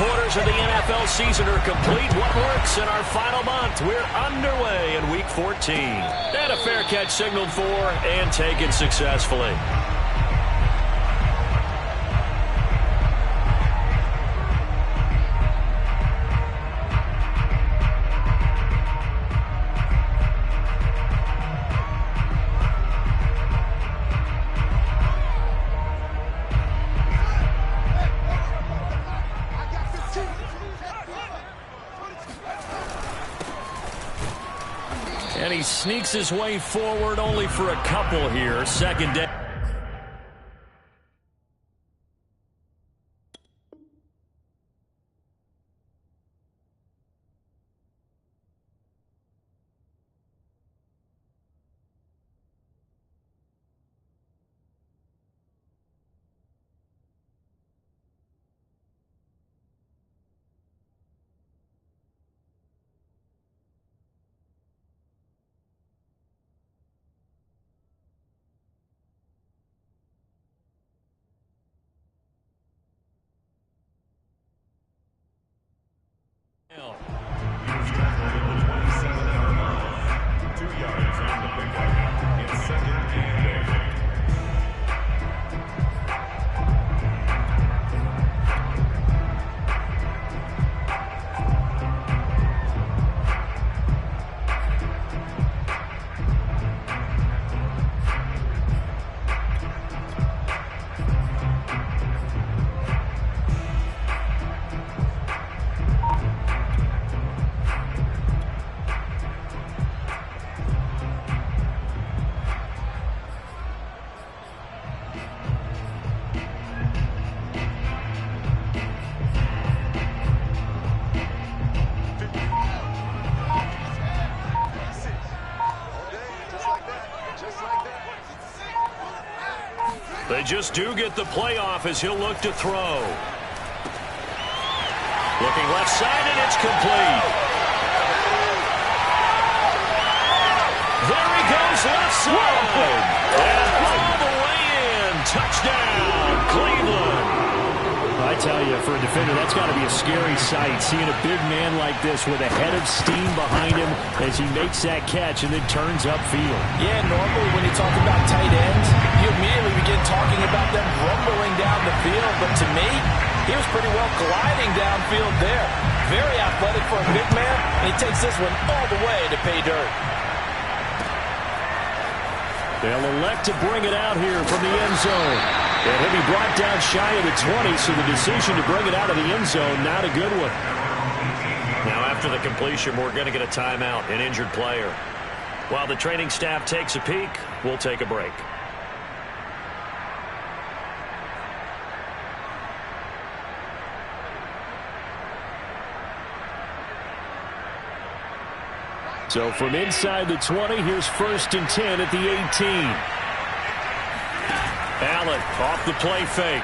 quarters of the NFL season are complete. What works in our final month? We're underway in Week 14. And a fair catch signaled for and taken successfully. And he sneaks his way forward only for a couple here. Second down. They just do get the playoff as he'll look to throw. Looking left side, and it's complete. There he goes left side. And all the way in. Touchdown, Cleveland. I tell you, for a defender, that's got to be a scary sight, seeing a big man like this with a head of steam behind him as he makes that catch and then turns upfield. Yeah, normally when you talk about tight ends, you immediately begin talking about them rumbling down the field. But to me, he was pretty well gliding downfield there. Very athletic for a big man, and he takes this one all the way to pay dirt. They'll elect to bring it out here from the end zone. And he'll be brought down shy of the 20, so the decision to bring it out of the end zone, not a good one. Now after the completion, we're going to get a timeout, an injured player. While the training staff takes a peek, we'll take a break. So from inside the 20, here's 1st and 10 at the 18. Allen off the play fake.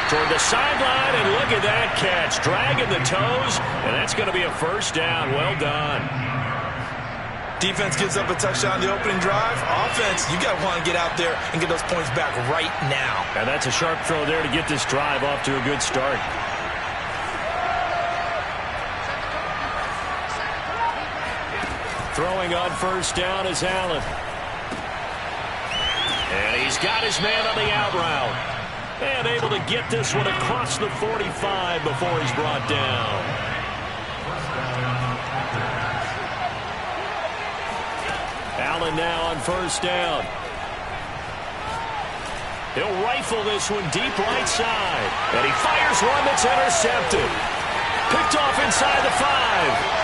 Toward the sideline, and look at that catch. Dragging the toes, and that's going to be a first down. Well done. Defense gives up a touchdown the opening drive. Offense, you got to want to get out there and get those points back right now. And that's a sharp throw there to get this drive off to a good start. Throwing on first down is Allen. And he's got his man on the out route. And able to get this one across the 45 before he's brought down. Allen now on first down. He'll rifle this one deep right side. And he fires one that's intercepted. Picked off inside the 5.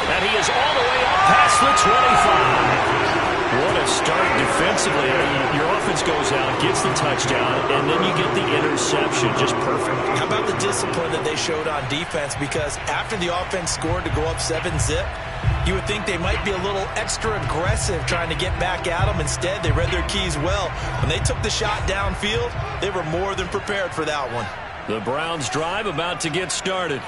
And he is all the way up past the 25. What a start defensively. Your offense goes out, gets the touchdown, and then you get the interception. Just perfect. How about the discipline that they showed on defense? Because after the offense scored to go up 7-zip, you would think they might be a little extra aggressive trying to get back at them. Instead, they read their keys well. When they took the shot downfield, they were more than prepared for that one. The Browns drive about to get started.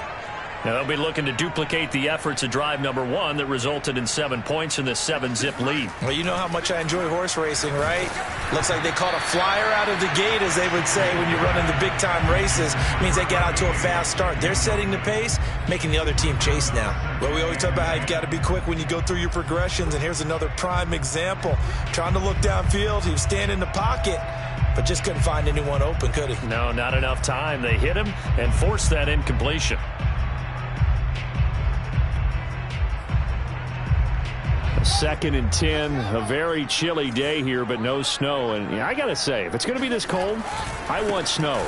Now they'll be looking to duplicate the efforts of drive number 1 that resulted in 7 points in this 7-zip lead. Well, you know how much I enjoy horse racing, right? Looks like they caught a flyer out of the gate, as they would say when you're running the big-time races. Means they get out to a fast start. They're setting the pace, making the other team chase now. Well, we always talk about how you've got to be quick when you go through your progressions, and here's another prime example. Trying to look downfield, he was standing in the pocket, but just couldn't find anyone open, could he? No, not enough time. They hit him and forced that incompletion. 2nd and 10, a very chilly day here, but no snow. And I got to say, if it's going to be this cold, I want snow.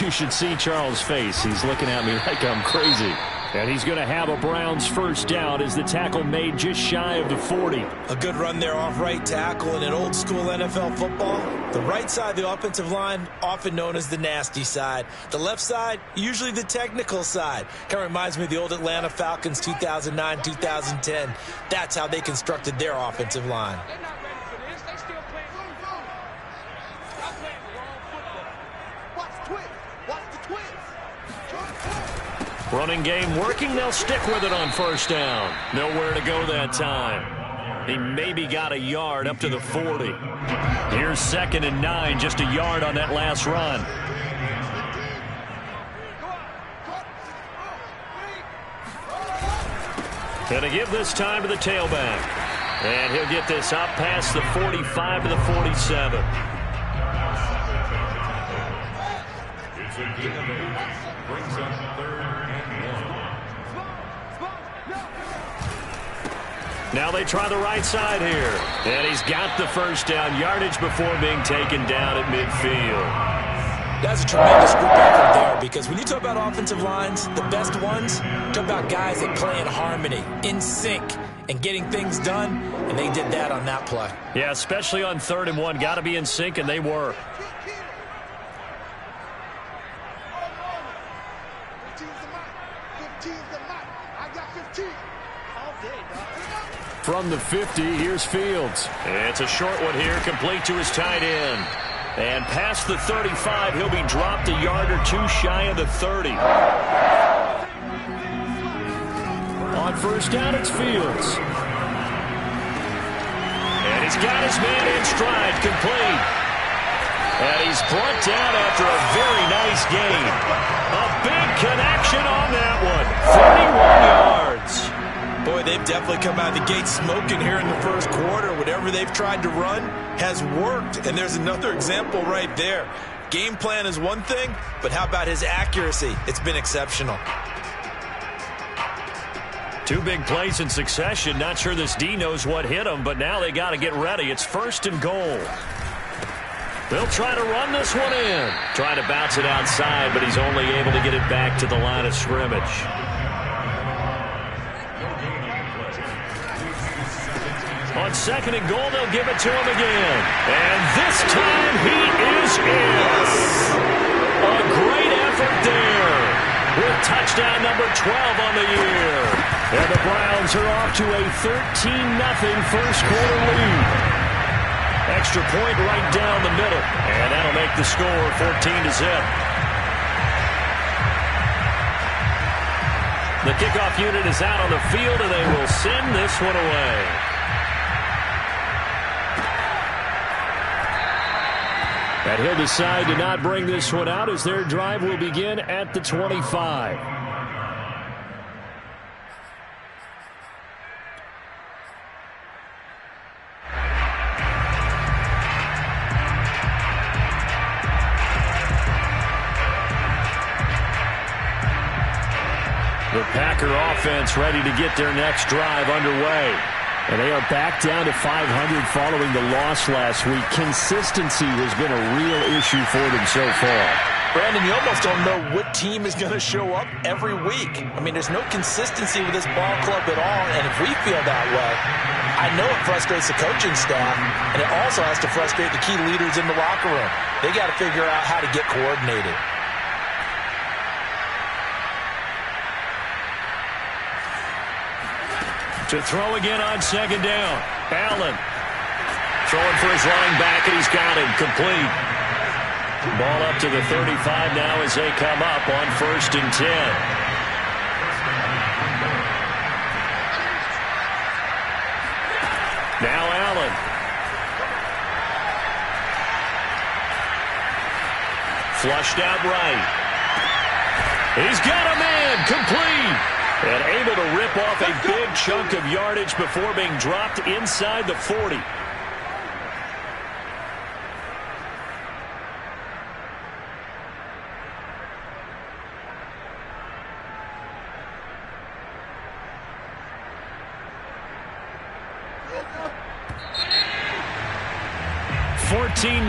You should see Charles' face. He's looking at me like I'm crazy. And he's going to have a Browns first down as the tackle made just shy of the 40. A good run there off right tackle in an old-school NFL football. The right side of the offensive line, often known as the nasty side. The left side, usually the technical side. Kind of reminds me of the old Atlanta Falcons 2009-2010. That's how they constructed their offensive line. Running game working. They'll stick with it on first down. Nowhere to go that time. He maybe got a yard up to the 40. Here's 2nd and 9, just a yard on that last run. Gonna give this time to the tailback. And he'll get this up past the 45 to the 47. Brings up 3rd and 1. Now they try the right side here. And he's got the first down yardage before being taken down at midfield. That's a tremendous group effort there, because when you talk about offensive lines, the best ones, talk about guys that play in harmony, in sync, and getting things done, and they did that on that play. Yeah, especially on 3rd and 1. Got to be in sync, and they were. From the 50, here's Fields. It's a short one here, complete to his tight end. And past the 35, he'll be dropped a yard or 2 shy of the 30. On first down, it's Fields. And he's got his man in stride, complete. And he's brought down after a very nice gain. A big connection on that one. 31 yards. Boy, they've definitely come out of the gate smoking here in the first quarter. Whatever they've tried to run has worked. And there's another example right there. Game plan is one thing, but how about his accuracy? It's been exceptional. 2 big plays in succession. Not sure this D knows what hit him, but now they got to get ready. It's 1st and goal. They'll try to run this one in. Trying to bounce it outside, but he's only able to get it back to the line of scrimmage. On 2nd and goal, they'll give it to him again. And this time he is in. A great effort there with touchdown number 12 on the year. And the Browns are off to a 13-0 first quarter lead. Extra point right down the middle. And that'll make the score 14-0. The kickoff unit is out on the field, and they will send this one away. And he'll decide to not bring this one out as their drive will begin at the 25. The Packer offense ready to get their next drive underway. And they are back down to 500 following the loss last week. Consistency has been a real issue for them so far. Brandon, you almost don't know what team is going to show up every week. I mean, there's no consistency with this ball club at all, and if we feel that way, I know it frustrates the coaching staff, and it also has to frustrate the key leaders in the locker room. They got to figure out how to get coordinated. To throw again on 2nd down. Allen throwing for his running back, and he's got him complete. Ball up to the 35 now as they come up on 1st and 10. Now Allen. Flushed out right. He's got a man, complete. And able to rip off a big chunk of yardage before being dropped inside the 40.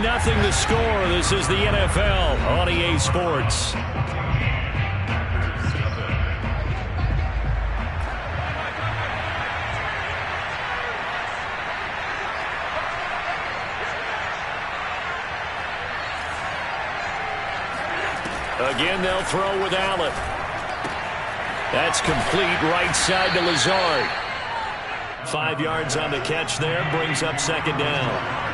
Nothing the score. This is the NFL on EA Sports. Again, they'll throw with Allen. That's complete right side to Lazard. 5 yards on the catch there. Brings up second down.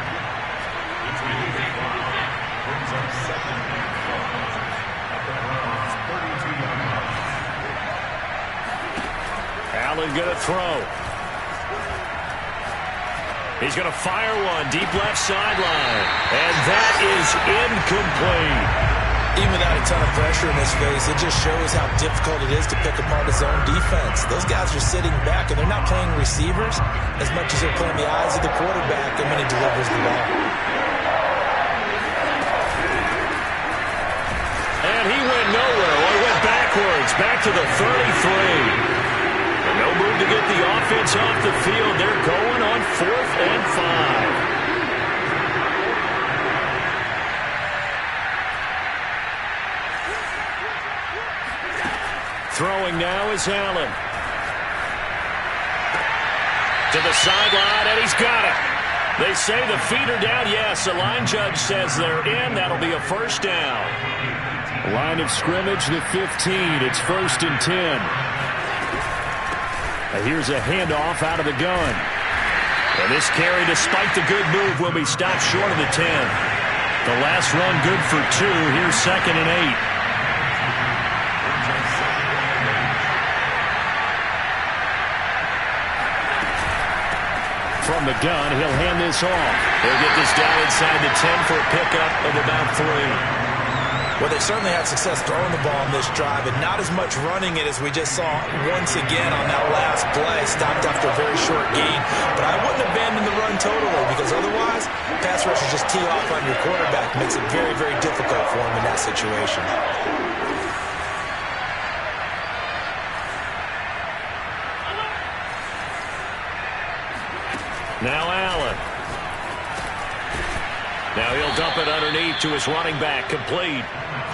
Allen going to throw. He's going to fire one deep left sideline. And that is incomplete. Even without a ton of pressure in his face, it just shows how difficult it is to pick apart his own defense. Those guys are sitting back, and they're not playing receivers as much as they're playing the eyes of the quarterback and when he delivers the ball. And he went nowhere. Well, he went backwards, back to the 33. No move to get the offense off the field. They're going on 4th and 5. Throwing now is Allen. To the sideline, and he's got it. They say the feet are down. Yes, the line judge says they're in. That'll be a first down. Line of scrimmage, the 15. It's 1st and 10. Here's a handoff out of the gun. And this carry, despite the good move, will be stopped short of the 10. The last run good for 2. Here's 2nd and 8. From the gun, he'll hand this off. He'll get this down inside the 10 for a pickup of about 3. Well, they certainly had success throwing the ball on this drive, and not as much running it as we just saw once again on that last play. Stopped after a very short gain. But I wouldn't abandon the run totally, because otherwise, pass rushers just tee off on your quarterback. Makes it very, very difficult for him in that situation. Now Allen. Now he'll dump it underneath to his running back, complete.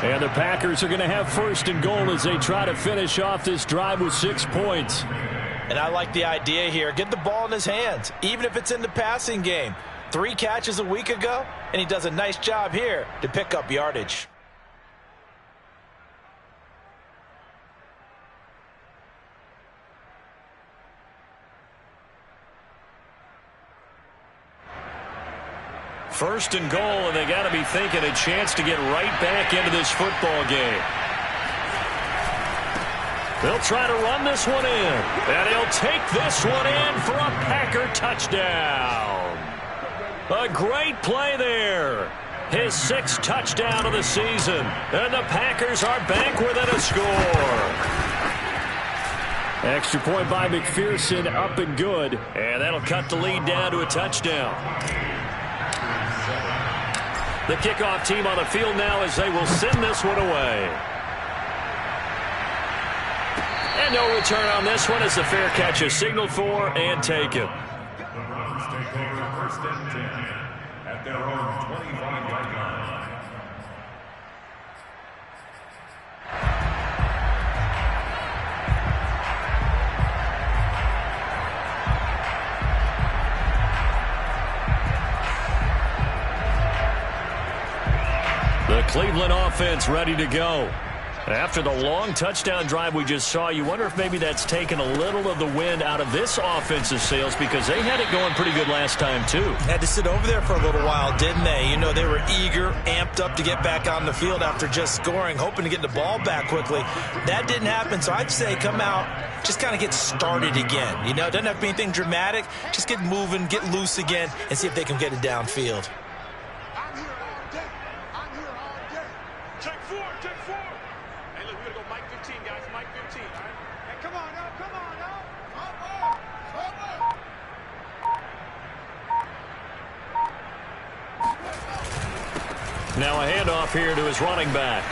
And the Packers are going to have 1st and goal as they try to finish off this drive with 6 points. And I like the idea here. Get the ball in his hands, even if it's in the passing game. 3 catches a week ago, and he does a nice job here to pick up yardage. First and goal, and they got to be thinking a chance to get right back into this football game. They'll try to run this one in, and he'll take this one in for a Packer touchdown. A great play there. His 6th touchdown of the season, and the Packers are back within a score. Extra point by McPherson, up and good. And that'll cut the lead down to a touchdown. The kickoff team on the field now as they will send this one away. And no return on this one as the fair catch is signaled for and taken. At their own 25-yard line. The Cleveland offense ready to go. After the long touchdown drive we just saw, you wonder if maybe that's taken a little of the wind out of this offensive sails, because they had it going pretty good last time too. Had to sit over there for a little while, didn't they? You know, they were eager, amped up to get back on the field after just scoring, hoping to get the ball back quickly. That didn't happen, so I'd say come out, just kind of get started again. You know, it doesn't have to be anything dramatic. Just get moving, get loose again, and see if they can get it downfield. Now a handoff here to his running back.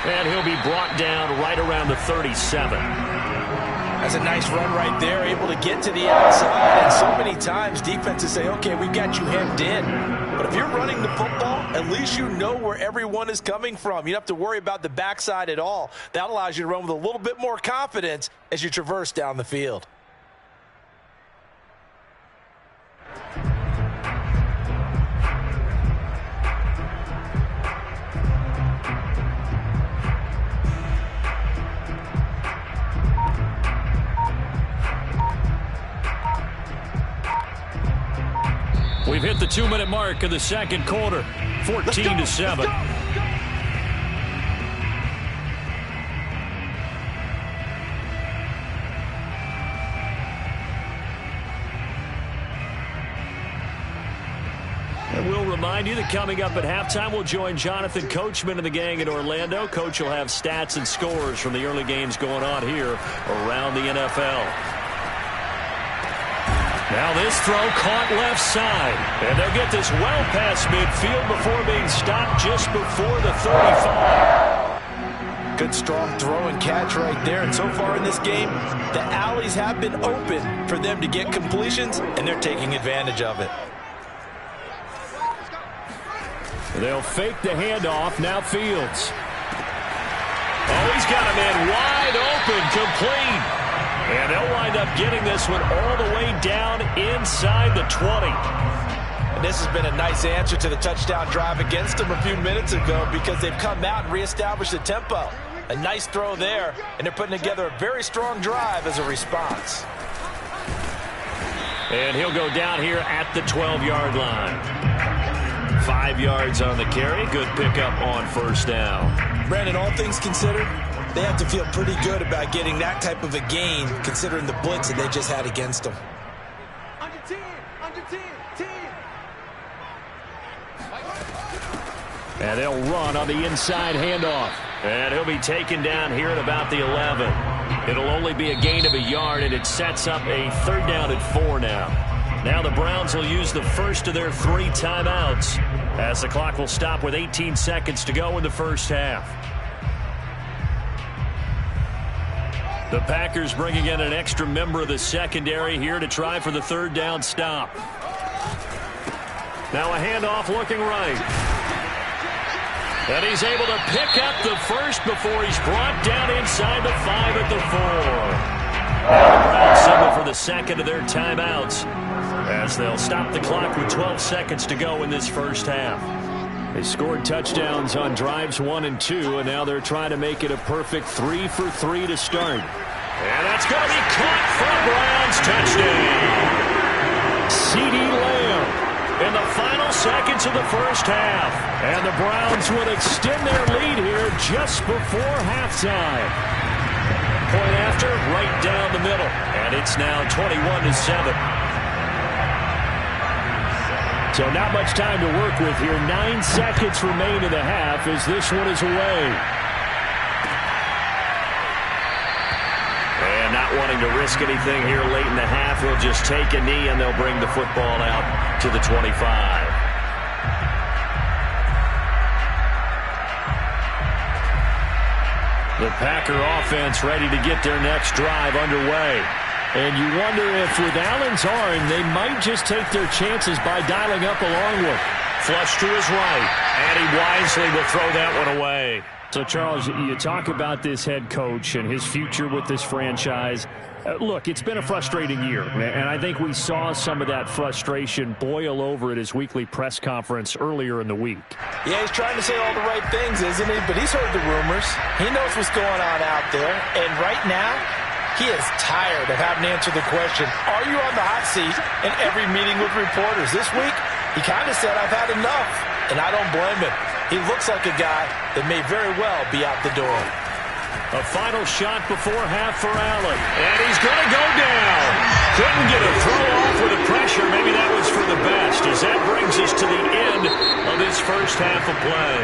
And he'll be brought down right around the 37. That's a nice run right there, able to get to the outside. And so many times defenses say, okay, we've got you hemmed in. But if you're running the football, at least you know where everyone is coming from. You don't have to worry about the backside at all. That allows you to run with a little bit more confidence as you traverse down the field. We've hit the 2-minute mark of the second quarter, 14-7. And we'll remind you that coming up at halftime, we'll join Jonathan Coachman and the gang in Orlando. Coach will have stats and scores from the early games going on here around the NFL. Now this throw caught left side. And they'll get this well past midfield before being stopped just before the 35. Good strong throw and catch right there. And so far in this game, the alleys have been open for them to get completions, and they're taking advantage of it. They'll fake the handoff. Now Fields. Oh, he's got him in wide open, complete. And they'll wind up getting this one all the way down inside the 20. And this has been a nice answer to the touchdown drive against them a few minutes ago, because they've come out and reestablished the tempo. A nice throw there, and they're putting together a very strong drive as a response. And he'll go down here at the 12-yard line. 5 yards on the carry. Good pickup on first down. Brandon, all things considered, they have to feel pretty good about getting that type of a gain, considering the blitz that they just had against them. Under 10, 10. And they'll run on the inside handoff. And he'll be taken down here at about the 11. It'll only be a gain of a yard, and it sets up a 3rd down and 4 now. Now the Browns will use the first of their 3 timeouts, as the clock will stop with 18 seconds to go in the first half. The Packers bringing in an extra member of the secondary here to try for the 3rd down stop. Now a handoff looking right. And he's able to pick up the first before he's brought down inside the 5 at the 4. Now the Browns signal for the second of their timeouts, as they'll stop the clock with 12 seconds to go in this first half. They scored touchdowns on drives 1 and 2, and now they're trying to make it a perfect 3 for 3 to start. And that's going to be caught for a Browns touchdown. CeeDee Lamb in the final seconds of the first half. And the Browns will extend their lead here just before halftime. Point after, right down the middle. And it's now 21-7. So not much time to work with here. 9 seconds remain in the half as this one is away. And not wanting to risk anything here late in the half, they'll just take a knee and they'll bring the football out to the 25. The Packer offense ready to get their next drive underway. And you wonder if with Allen's arm, they might just take their chances by dialing up a long one. Flush to his right, and he wisely will throw that one away. So, Charles, you talk about this head coach and his future with this franchise. Look, it's been a frustrating year, and I think we saw some of that frustration boil over at his weekly press conference earlier in the week. Yeah, he's trying to say all the right things, isn't he? But he's heard the rumors. He knows what's going on out there. And right now, he is tired of having to answer the question, are you on the hot seat in every meeting with reporters? This week, he kind of said, I've had enough. And I don't blame him. He looks like a guy that may very well be out the door. A final shot before half for Allen. And he's going to go down. Couldn't get a throw off with the pressure. Maybe that was for the best, as that brings us to the end of this first half of play.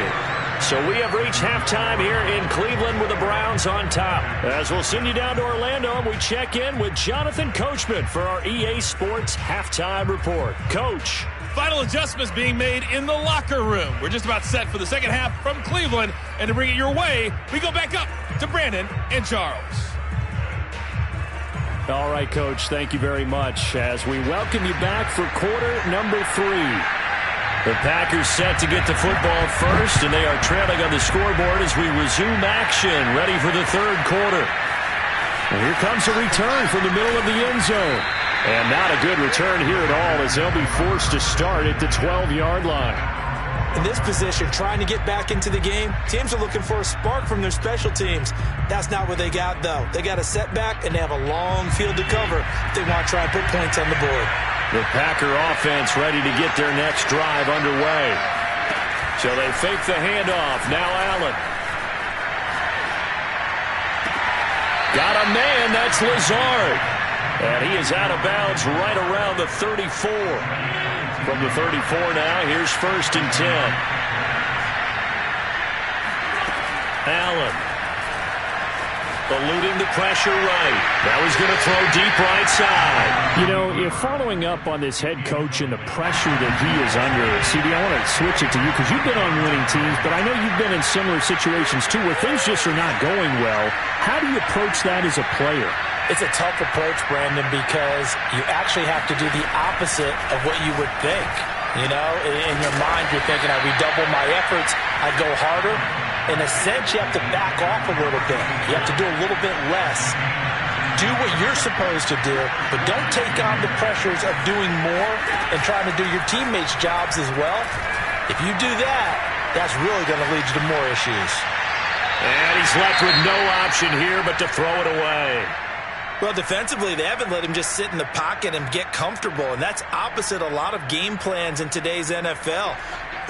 So we have reached halftime here in Cleveland with the Browns on top. As we'll send you down to Orlando, and we check in with Jonathan Coachman for our EA Sports Halftime Report. Coach. Final adjustments being made in the locker room. We're just about set for the second half from Cleveland. And to bring it your way, we go back up to Brandon and Charles. All right, Coach, thank you very much as we welcome you back for quarter number 3. The Packers set to get the football first, and they are trailing on the scoreboard as we resume action, ready for the third quarter. And here comes a return from the middle of the end zone. And not a good return here at all, as they'll be forced to start at the 12-yard line. In this position, trying to get back into the game, teams are looking for a spark from their special teams. That's not what they got, though. They got a setback, and they have a long field to cover if they want to try and put points on the board. The Packer offense ready to get their next drive underway. So they fake the handoff. Now Allen. Got a man. That's Lazard. And he is out of bounds right around the 34. From the 34 now, here's 1st and 10. Allen. Eluding the pressure right. Now he's going to throw deep right side. You know, if following up on this head coach and the pressure that he is under, CD, I want to switch it to you because you've been on winning teams, but I know you've been in similar situations too where things just are not going well. How do you approach that as a player? It's a tough approach, Brandon, because you actually have to do the opposite of what you would think. You know, in your mind, you're thinking, I redouble my efforts, I go harder. In a sense, you have to back off a little bit. You have to do a little bit less. Do what you're supposed to do, but don't take on the pressures of doing more and trying to do your teammates' jobs as well. If you do that, that's really going to lead you to more issues. And he's left with no option here but to throw it away. Well, defensively, they haven't let him just sit in the pocket and get comfortable, and that's opposite a lot of game plans in today's NFL.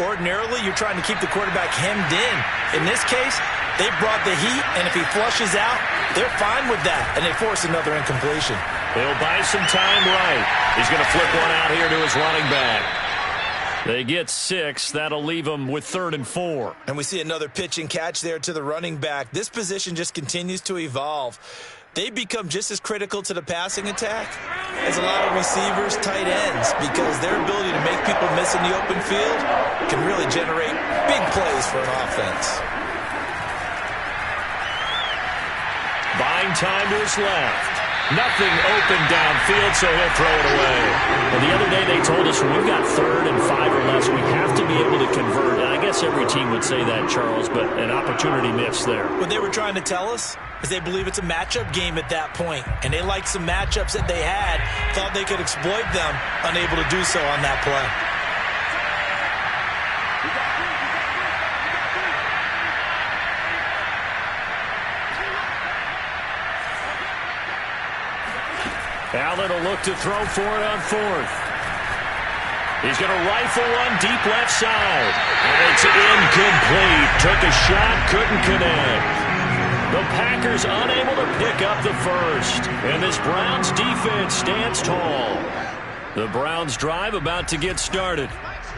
Ordinarily, you're trying to keep the quarterback hemmed in. In this case, they brought the heat, and if he flushes out, they're fine with that, and they force another incompletion. He'll buy some time right. He's going to flip one out here to his running back. They get 6. That'll leave them with 3rd and 4. And we see another pitch and catch there to the running back. This position just continues to evolve. They become just as critical to the passing attack as a lot of receivers, tight ends, because their ability to make people miss in the open field can really generate big plays for an offense. Buying time to his left. Nothing open downfield, so he'll throw it away. And the other day they told us when we've got 3rd and 5 or less, we have to be able to convert. And I guess every team would say that, Charles, but an opportunity missed there. What they were trying to tell us is they believe it's a matchup game at that point, and they liked some matchups that they had, thought they could exploit them, unable to do so on that play. Allen will look to throw for it on 4th. He's going to rifle one deep left side. And it's incomplete. Took a shot, couldn't connect. The Packers unable to pick up the first. And this Browns defense stands tall. The Browns drive about to get started.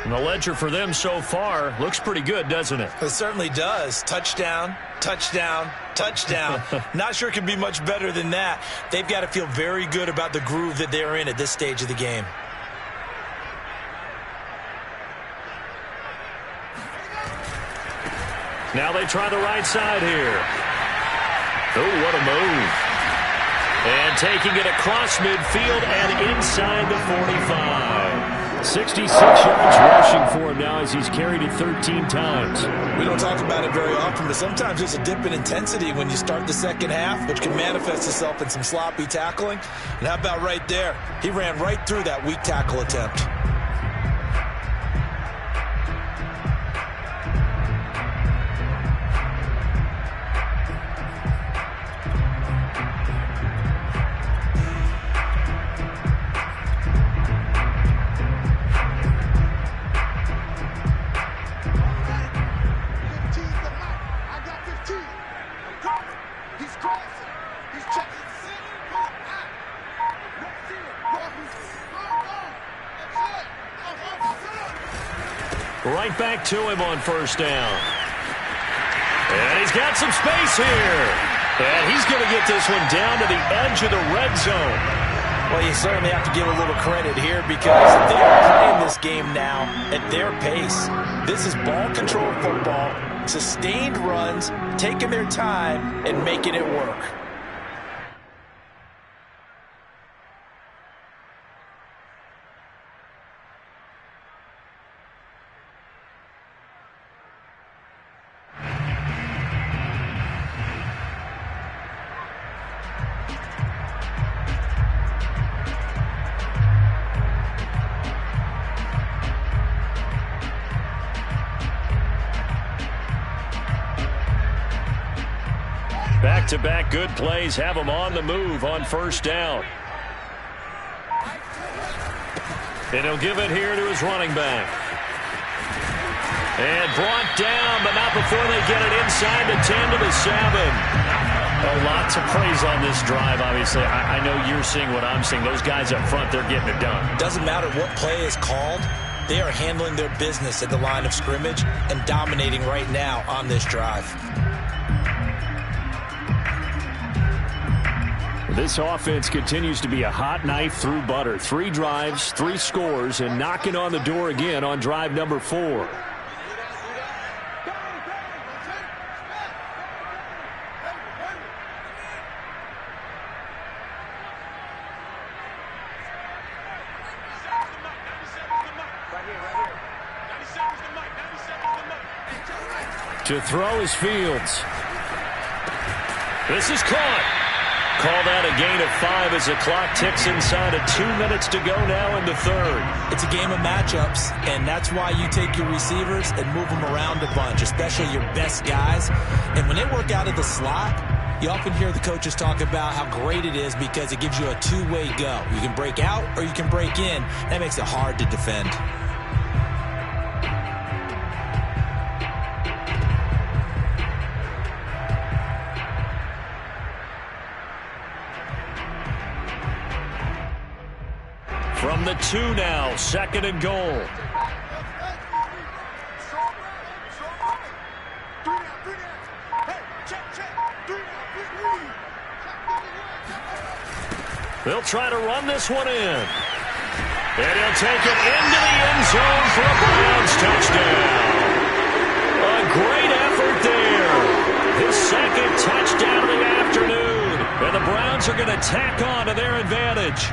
And the ledger for them so far looks pretty good, doesn't it? It certainly does. Touchdown, touchdown, touchdown. Not sure it can be much better than that. They've got to feel very good about the groove that they're in at this stage of the game. Now they try the right side here. Oh, what a move. And taking it across midfield and inside the 45. 66 yards rushing for him now as he's carried it 13 times. We don't talk about it very often, but sometimes there's a dip in intensity when you start the second half, which can manifest itself in some sloppy tackling. And how about right there? He ran right through that weak tackle attempt. Right back to him on first down. And he's got some space here. And he's going to get this one down to the edge of the red zone. Well, you certainly have to give a little credit here because they're playing this game now at their pace. This is ball control football, sustained runs, taking their time and making it work. Back-to-back good plays have him on the move on first down. And he'll give it here to his running back. And brought down, but not before they get it inside the 10 to the 7. Lots of praise on this drive, obviously. I know you're seeing what I'm seeing. Those guys up front, they're getting it done. Doesn't matter what play is called. They are handling their business at the line of scrimmage and dominating right now on this drive. This offense continues to be a hot knife through butter. 3 drives, 3 scores, and knocking on the door again on drive number 4. To throw is Fields. This is caught. Call that a gain of 5 as the clock ticks inside of 2 minutes to go now in the third. It's a game of matchups, and that's why you take your receivers and move them around a bunch, especially your best guys. And when they work out of the slot, you often hear the coaches talk about how great it is because it gives you a two-way go. You can break out or you can break in. That makes it hard to defend. From the 2 now, 2nd and goal. They'll try to run this one in. And he'll take it into the end zone for a Browns touchdown. A great effort there. His 2nd touchdown of the afternoon. And the Browns are going to tack on to their advantage.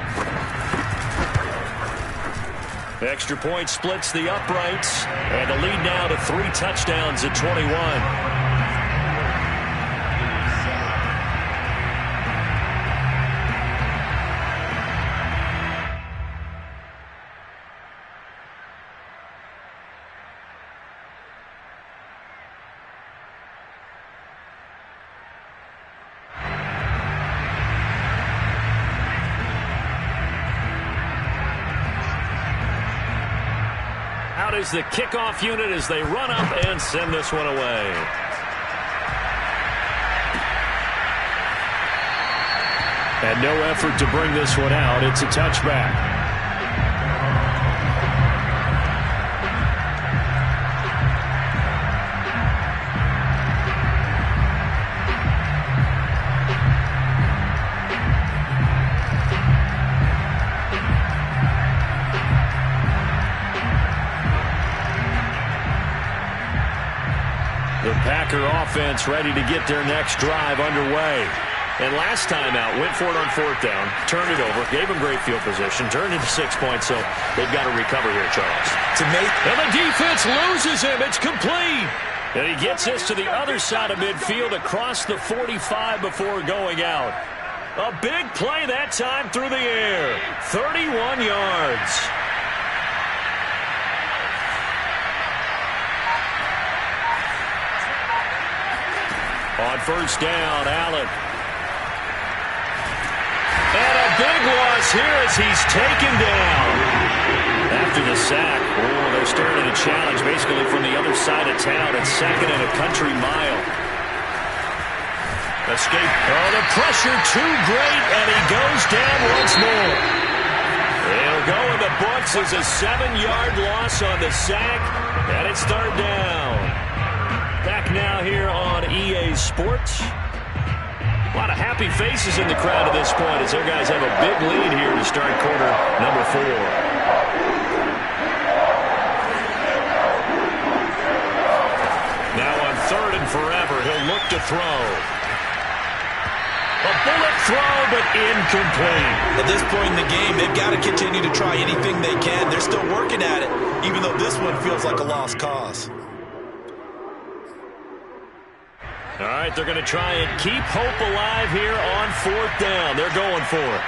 Extra point splits the uprights, and the lead now to 3 touchdowns at 21. Out is the kickoff unit as they run up and send this one away. And no effort to bring this one out. It's a touchback. The Packer offense ready to get their next drive underway. And last time out, went for it on 4th down, turned it over, gave him great field position, turned into 6 points, so they've got to recover here, Charles. And the defense loses him. It's complete. And he gets this to the other side of midfield across the 45 before going out. A big play that time through the air. 31 yards. On 1st down, Allen. And a big loss here as he's taken down. After the sack, they're starting to challenge basically from the other side of town. It's 2nd and a country mile. Escape. Oh, the pressure too great, and he goes down once more. He'll go in the books as a 7-yard loss on the sack, and it's 3rd down. Back now here on EA Sports. A lot of happy faces in the crowd at this point as their guys have a big lead here to start quarter number 4. Now on 3rd and forever, he'll look to throw. A bullet throw, but incomplete. At this point in the game, they've got to continue to try anything they can. They're still working at it, even though this one feels like a lost cause. All right, they're going to try and keep hope alive here on 4th down. They're going for it.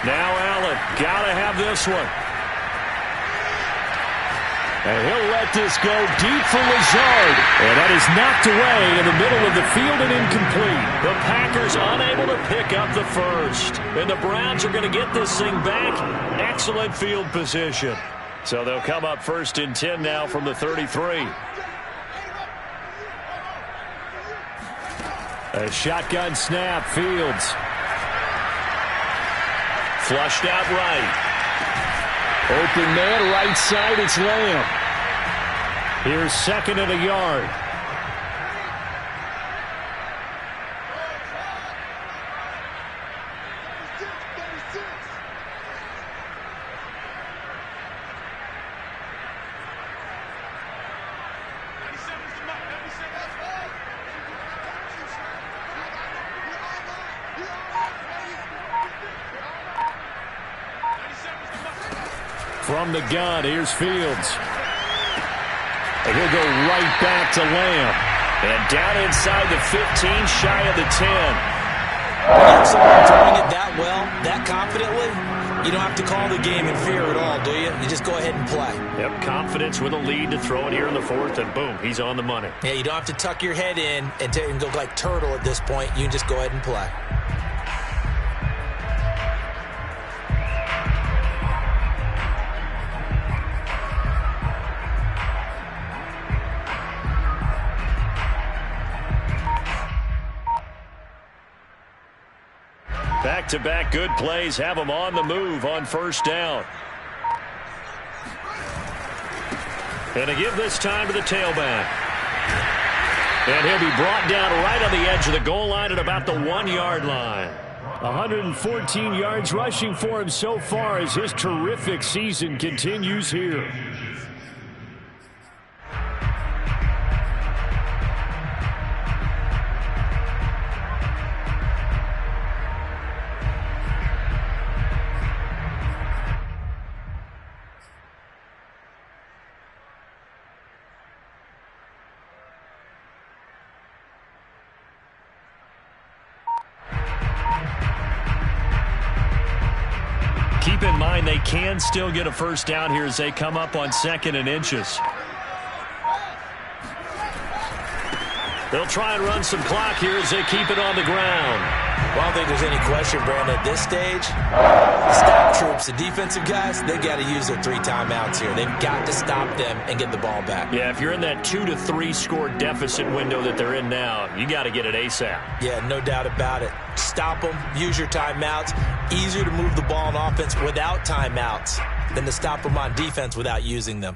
Now Allen, got to have this one. And he'll let this go deep for Lazard. And that is knocked away in the middle of the field and incomplete. The Packers unable to pick up the first. And the Browns are going to get this thing back. Excellent field position. So they'll come up 1st and 10 now from the 33. A shotgun snap, Fields. Flushed out right. Open man, right side, it's Lamb. Here's 2nd and a yard. From the gun, here's Fields. And he'll go right back to Lamb. And down inside the 15, shy of the 10. When you have someone throwing it that well, that confidently, you don't have to call the game in fear at all, do you? You just go ahead and play. Yep, confidence with a lead to throw it here in the 4th, and boom, he's on the money. Yeah, you don't have to tuck your head in and go like turtle at this point. You can just go ahead and play. Back-to-back good plays have him on the move on 1st down. And to give this time to the tailback. And he'll be brought down right on the edge of the goal line at about the 1-yard line. 114 yards rushing for him so far as his terrific season continues here. Keep in mind they can still get a 1st down here as they come up on 2nd and inches. They'll try and run some clock here as they keep it on the ground. Well, I don't think there's any question, Brandon, at this stage, the stop troops, the defensive guys, they've got to use their 3 timeouts here. They've got to stop them and get the ball back. Yeah, if you're in that 2 to 3 score deficit window that they're in now, you got to get it ASAP. Yeah, no doubt about it. Stop them, use your timeouts. Easier to move the ball on offense without timeouts than to stop them on defense without using them.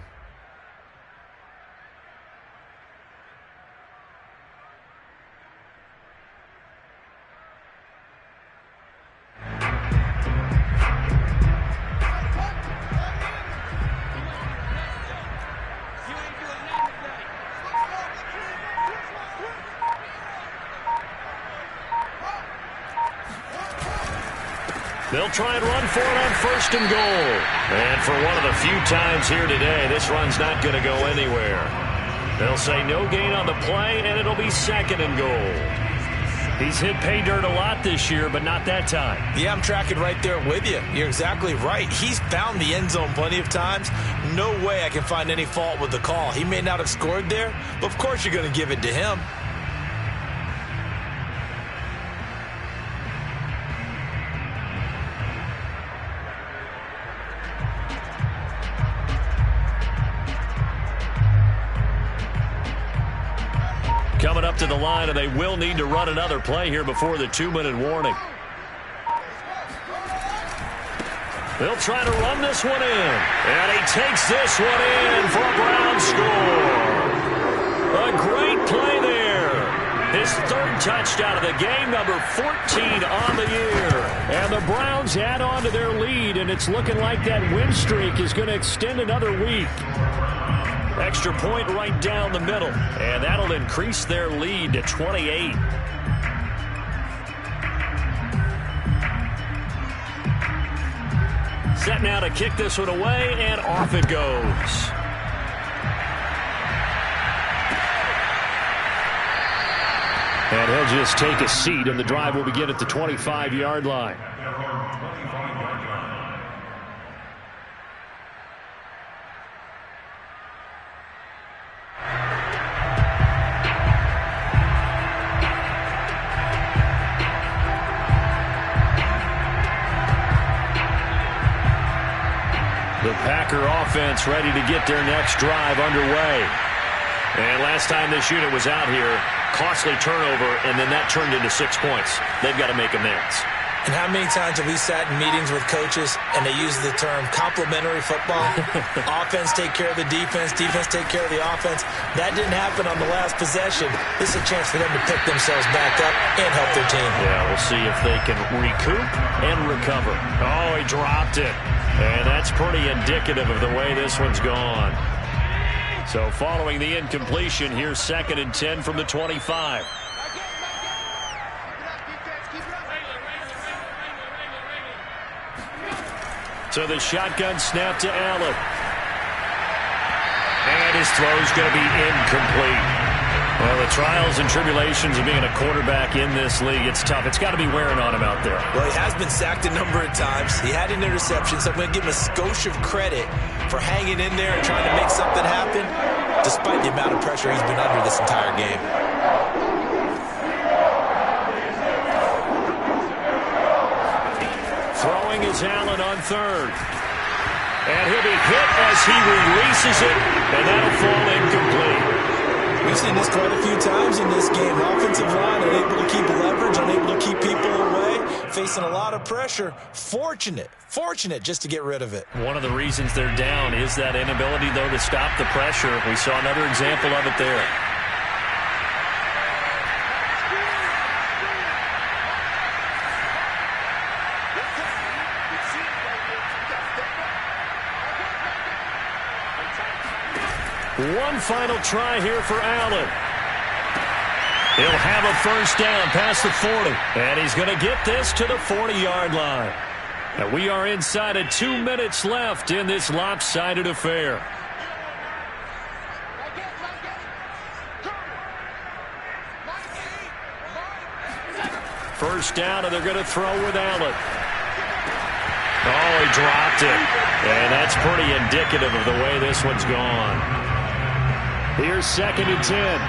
They'll try and run for it on 1st and goal. And for one of the few times here today, this run's not going to go anywhere. They'll say no gain on the play, and it'll be 2nd and goal. He's hit pay dirt a lot this year, but not that time. Yeah, I'm tracking right there with you. You're exactly right. He's found the end zone plenty of times. No way I can find any fault with the call. He may not have scored there, but of course you're going to give it to him. Coming up to the line, and they will need to run another play here before the 2-minute warning. They'll try to run this one in. And he takes this one in for a Brown score. A great play there. His 3rd touchdown of the game, number 14 on the year. And the Browns add on to their lead, and it's looking like that win streak is going to extend another week. Extra point right down the middle, and that'll increase their lead to 28. Set now to kick this one away, and off it goes. And he'll just take a seat, and the drive will begin at the 25-yard line. The Packer offense ready to get their next drive underway. And last time this unit was out here, costly turnover, and then that turned into 6 points. They've got to make amends. And how many times have we sat in meetings with coaches and they use the term complementary football? Offense take care of the defense, defense take care of the offense. That didn't happen on the last possession. This is a chance for them to pick themselves back up and help their team. Yeah, we'll see if they can recoup and recover. Oh, he dropped it. And that's pretty indicative of the way this one's gone. So following the incompletion, here's 2nd and 10 from the 25. So the shotgun snap to Allen. And his throw's going to be incomplete. Well, the trials and tribulations of being a quarterback in this league, it's tough. It's got to be wearing on him out there. Well, he has been sacked a number of times. He had an interception, so I'm going to give him a skosh of credit for hanging in there and trying to make something happen, despite the amount of pressure he's been under this entire game. Throwing is Allen on 3rd. And he'll be hit as he releases it, and that'll fall incomplete. We've seen this quite a few times in this game. Offensive line unable to keep leverage, unable to keep people away, facing a lot of pressure. Fortunate just to get rid of it. One of the reasons they're down is that inability, though, to stop the pressure. We saw another example of it there. One final try here for Allen. He'll have a 1st down past the 40. And he's going to get this to the 40-yard line. And we are inside of 2 minutes left in this lopsided affair. First down, and they're going to throw with Allen. Oh, he dropped it. And that's pretty indicative of the way this one's gone. Here's 2nd and 10.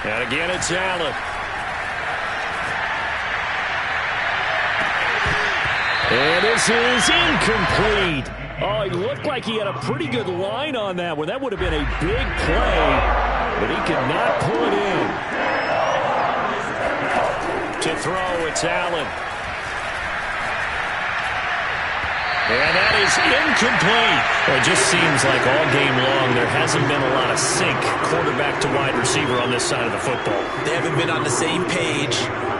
And again, it's Allen. And this is incomplete. Oh, he looked like he had a pretty good line on that one. That would have been a big play, but he could not pull it in. To throw, it's Allen. And that is incomplete. Well, it just seems like all game long there hasn't been a lot of sync quarterback to wide receiver on this side of the football. They haven't been on the same page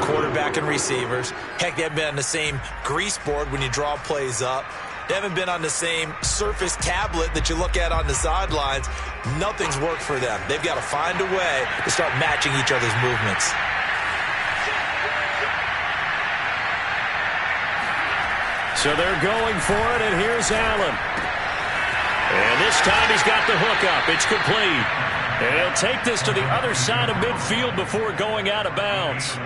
quarterback and receivers. Heck, they haven't been on the same grease board when you draw plays up. They haven't been on the same Surface tablet that you look at on the sidelines. Nothing's worked for them. They've got to find a way to start matching each other's movements. So they're going for it, and here's Allen. And this time he's got the hook up. It's complete. And he'll take this to the other side of midfield before going out of bounds.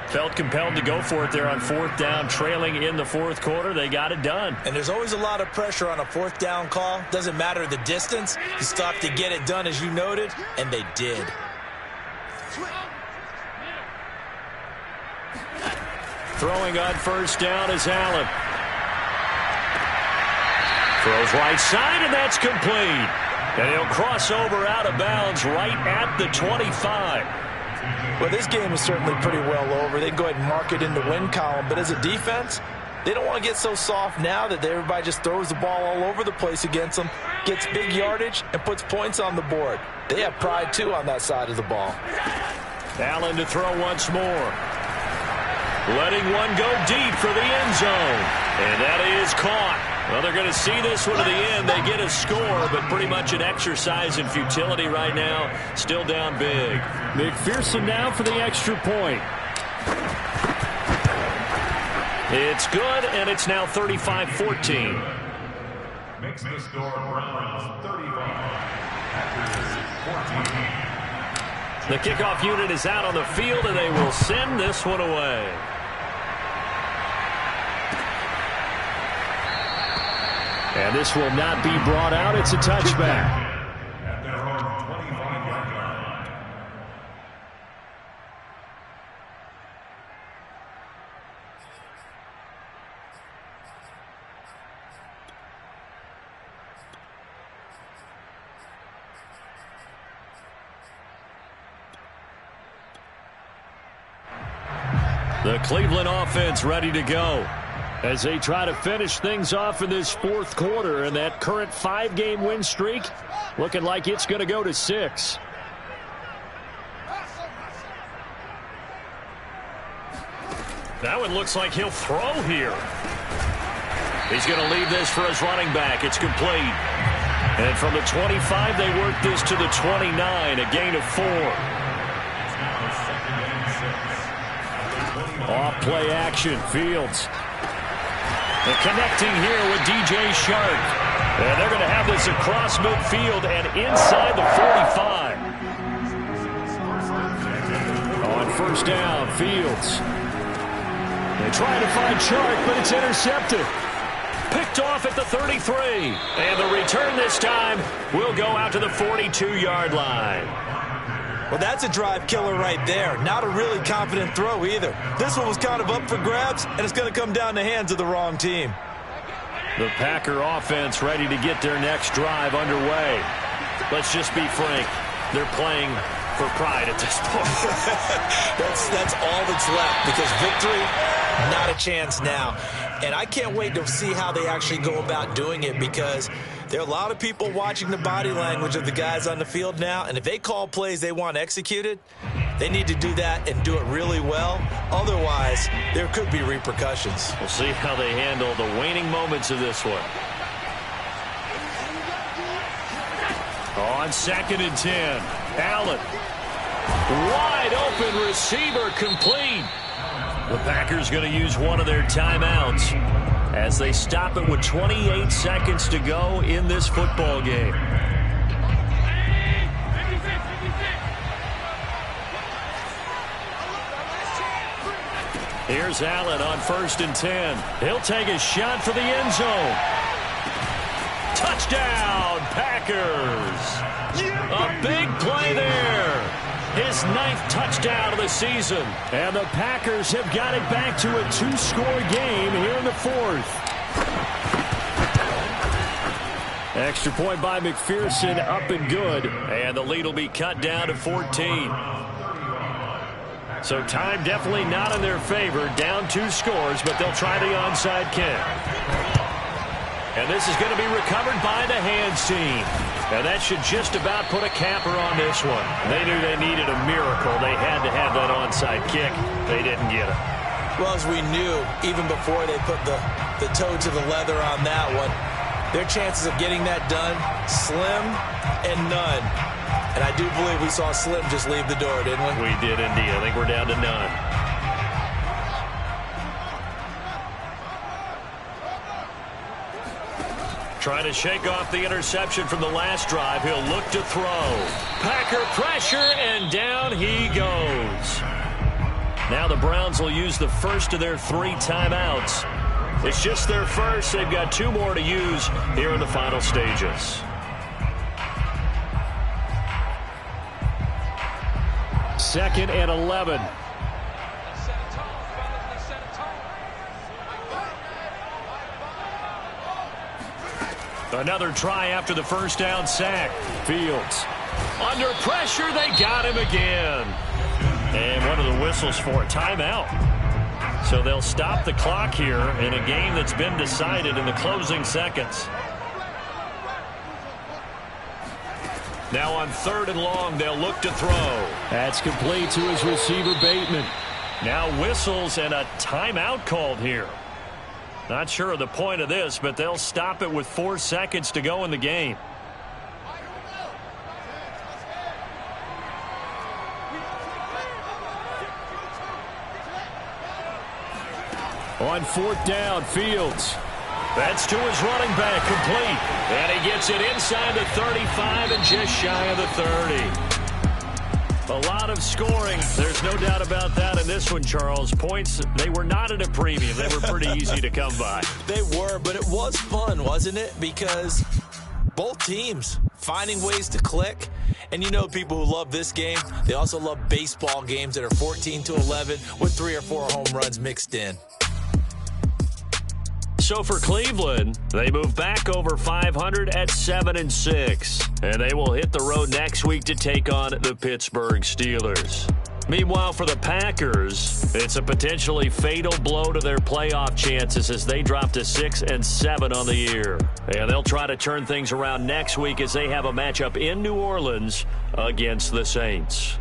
Felt compelled to go for it there on fourth down, trailing in the fourth quarter. They got it done. And there's always a lot of pressure on a fourth down call. Doesn't matter the distance. You stop to get it done, as you noted, and they did. Throwing on first down is Allen. Throws right side, and that's complete. And he'll cross over out of bounds right at the 25. Well, this game is certainly pretty well over. They can go ahead and mark it in the win column. But as a defense, they don't want to get so soft now that everybody just throws the ball all over the place against them, gets big yardage, and puts points on the board. They have pride, too, on that side of the ball. Allen to throw once more. Letting one go deep for the end zone. And that is caught. Well, they're going to see this one to the end. They get a score, but pretty much an exercise in futility right now. Still down big. McPherson now for the extra point. It's good, and it's now 35-14. Makes the score Browns 35. Packers 14. The kickoff unit is out on the field, and they will send this one away. And this will not be brought out. It's a touchback. At their own 25-yard line. The Cleveland offense ready to go as they try to finish things off in this fourth quarter, and that current 5-game win streak looking like it's going to go to 6. That one looks like he'll throw here. He's going to leave this for his running back. It's complete. And from the 25, they work this to the 29, a gain of 4. Off play action, Fields. And connecting here with DJ Shark. And they're going to have this across midfield and inside the 45. On first down, Fields. They try to find Shark, but it's intercepted. Picked off at the 33. And the return this time will go out to the 42-yard line. Well, that's a drive killer right there. Not a really confident throw either. This one was kind of up for grabs, and it's going to come down the hands of the wrong team. The Packer offense ready to get their next drive underway. Let's just be frank. They're playing for pride at this point. that's all that's left, because victory, not a chance now. And I can't wait to see how they actually go about doing it, because there are a lot of people watching the body language of the guys on the field now, and if they call plays they want executed, they need to do that and do it really well. Otherwise, there could be repercussions. We'll see how they handle the waning moments of this one. On 2nd and 10, Allen. Wide open receiver, complete. The Packers going to use one of their timeouts as they stop it with 28 seconds to go in this football game. Here's Allen on 1st and 10. He'll take a shot for the end zone. Touchdown, Packers. A big play there. His 9th touchdown of the season. And the Packers have got it back to a 2-score game here in the 4th. Extra point by McPherson, up and good. And the lead will be cut down to 14. So time definitely not in their favor. Down 2 scores, but they'll try the onside kick. And this is going to be recovered by the hands team. And that should just about put a capper on this one. They knew they needed a miracle. They had to have that onside kick. They didn't get it. Well, as we knew, even before they put the toe to the leather on that one, their chances of getting that done, slim and none. And I do believe we saw Slim just leave the door, didn't we? We did indeed. I think we're down to none. Trying to shake off the interception from the last drive. He'll look to throw. Packer pressure, and down he goes. Now the Browns will use the first of their 3 timeouts. It's just their first. They've got 2 more to use here in the final stages. Second and 11. Another try after the first down sack. Fields under pressure. They got him again. And one of the whistles for a timeout. So they'll stop the clock here in a game that's been decided in the closing seconds. Now on 3rd and long, they'll look to throw. That's complete to his receiver, Bateman. Now whistles and a timeout called here. Not sure of the point of this, but they'll stop it with 4 seconds to go in the game. On 4th down, Fields. That's to his running back, complete. And he gets it inside the 35 and just shy of the 30. A lot of scoring. There's no doubt about that in this one, Charles. Points, they were not at a premium. They were pretty easy to come by. They were, but it was fun, wasn't it? Because both teams finding ways to click. And you know people who love this game, they also love baseball games that are 14-11 with 3 or 4 home runs mixed in. So for Cleveland, they move back over 500 at 7-6. And they will hit the road next week to take on the Pittsburgh Steelers. Meanwhile, for the Packers, it's a potentially fatal blow to their playoff chances as they drop to 6-7 on the year. And they'll try to turn things around next week as they have a matchup in New Orleans against the Saints.